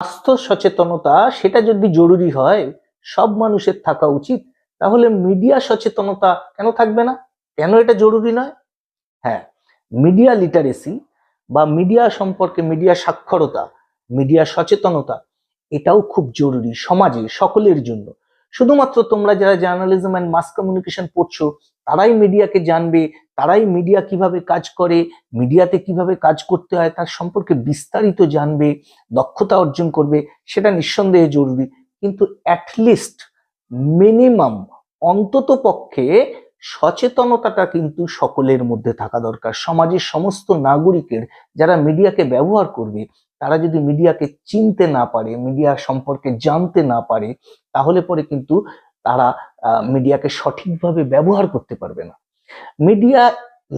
স্বাস্থ্য সচেতনতা সেটা যদি জরুরি হয়, সব মানুষের থাকা উচিত, তাহলে মিডিয়া সচেতনতা কেন থাকবে না? কেন এটা জরুরি নয়? হ্যাঁ, মিডিয়া লিটারেসি বা মিডিয়া সম্পর্কে মিডিয়া সাক্ষরতা, মিডিয়া সচেতনতা এটাও খুব জরুরি সমাজে সকলের জন্য। শুধুমাত্র তোমরা যারা জার্নালিজম অ্যান্ড মাস কমিউনিকেশন পড়ছো তারাই মিডিয়াকে জানবে, তারাই মিডিয়া কিভাবে কাজ করে, মিডিয়াতে কিভাবে কাজ করতে হয় তার সম্পর্কে বিস্তারিত জানবে, দক্ষতা অর্জন করবে, সেটা নিঃসন্দেহে জরুরি। কিন্তু অ্যাটলিস্ট মিনিমাম অন্তত পক্ষে সচেতনতাটা কিন্তু সকলের মধ্যে থাকা দরকার। সমাজের সমস্ত নাগরিকের যারা মিডিয়াকে ব্যবহার করবে তারা যদি মিডিয়াকে চিনতে না পারে, মিডিয়া সম্পর্কে জানতে না পারে, তাহলে পরে কিন্তু তারা মিডিয়াকে সঠিকভাবে ব্যবহার করতে পারবে না। মিডিয়া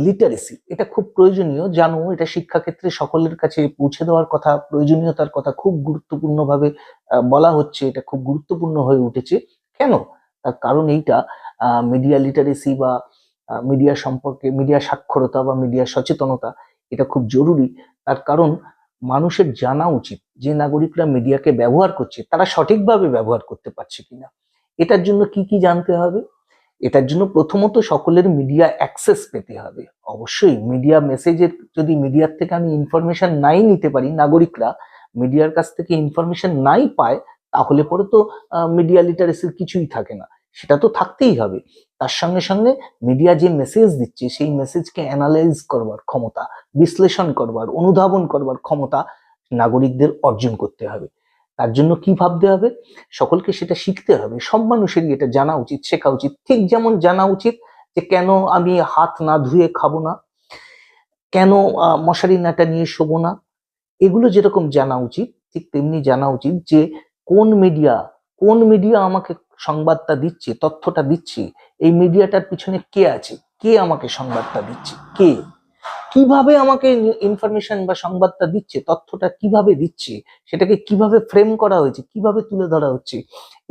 লিটারেসি এটা খুব প্রয়োজনীয়, জানো এটা শিক্ষাক্ষেত্রে সকলের কাছে পৌঁছে দেওয়ার কথা, প্রয়োজনীয়তার কথা খুব গুরুত্বপূর্ণভাবে বলা হচ্ছে, এটা খুব গুরুত্বপূর্ণ হয়ে উঠেছে। কেন? তার কারণ এইটা, মিডিয়া লিটারেসি বা মিডিয়া সম্পর্কে মিডিয়া সাক্ষরতা বা মিডিয়া সচেতনতা এটা খুব জরুরি। তার কারণ মানুষের জানা উচিত যে নাগরিকরা মিডিয়াকে ব্যবহার করছে তারা সঠিকভাবে ব্যবহার করতে পারছে কিনা। এটার জন্য কি কি জানতে হবে? এটার জন্য প্রথমত সকলের মিডিয়া অ্যাক্সেস পেতে হবে। অবশ্যই মিডিয়া মেসেজের, যদি মিডিয়ার থেকে আমি ইনফরমেশন নাই নিতে পারি, নাগরিকরা মিডিয়ার কাছ থেকে ইনফরমেশন নাই পায়, তাহলে পরে তো মিডিয়া লিটারেসির কিছুই থাকে না। সেটা তো থাকতেই হবে। তার সঙ্গে সঙ্গে মিডিয়া যে মেসেজ দিচ্ছে সেই মেসেজকে অ্যানালাইজ করবার ক্ষমতা, বিশ্লেষণ করবার, অনুধাবন করবার ক্ষমতা নাগরিকদের অর্জন করতে হবে। তার জন্য কি ভাবতে হবে? সকলকে সেটা শিখতে হবে। সব মানুষেরই এটা জানা উচিত, শেখা উচিত। ঠিক যেমন জানা উচিত যে কেন আমি হাত না ধুয়ে খাবো না, কেন মশারি নাটা নিয়ে শোবো না, এগুলো যেরকম জানা উচিত ঠিক তেমনি জানা উচিত যে কোন মিডিয়া আমাকে সংবাদটা দিচ্ছে, তথ্যটা দিচ্ছে, এই মিডিয়াটার পিছনে কে আছে, কে আমাকে সংবাদটা দিচ্ছে, কে কিভাবে আমাকে ইনফরমেশন বা সংবাদটা দিচ্ছে, তথ্যটা কিভাবে দিচ্ছে, সেটাকে কিভাবে ফ্রেম করা হয়েছে, কিভাবে তুলে ধরা হচ্ছে।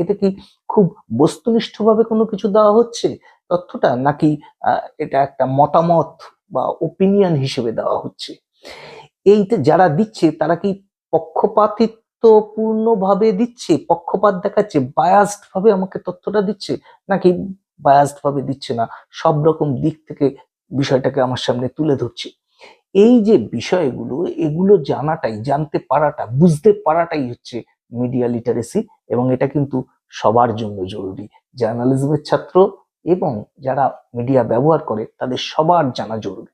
এতে কি খুব বস্তুনিষ্ঠভাবে কোনো কিছু দেওয়া হচ্ছে তথ্যটা, নাকি এটা একটা মতামত বা ওপিনিয়ন হিসেবে দেওয়া হচ্ছে? এইতে যারা দিচ্ছে তারা কি পক্ষপাতিত্ব পূর্ণভাবে দিচ্ছে, পক্ষপাত দেখাচ্ছে, বায়াসড ভাবে আমাকে তথ্যটা দিচ্ছে, নাকি বায়াসড ভাবে দিচ্ছে না, সব রকম দিক থেকে বিষয়টাকে আমার সামনে তুলে ধরছে? এই যে বিষয়গুলো, এগুলো জানাটাই, জানতে পারাটা, বুঝতে পারাটাই হচ্ছে মিডিয়া লিটারেসি। এবং এটা কিন্তু সবার জন্য জরুরি, জার্নালিজমের ছাত্র এবং যারা মিডিয়া ব্যবহার করে তাদের সবার জানা জরুরি।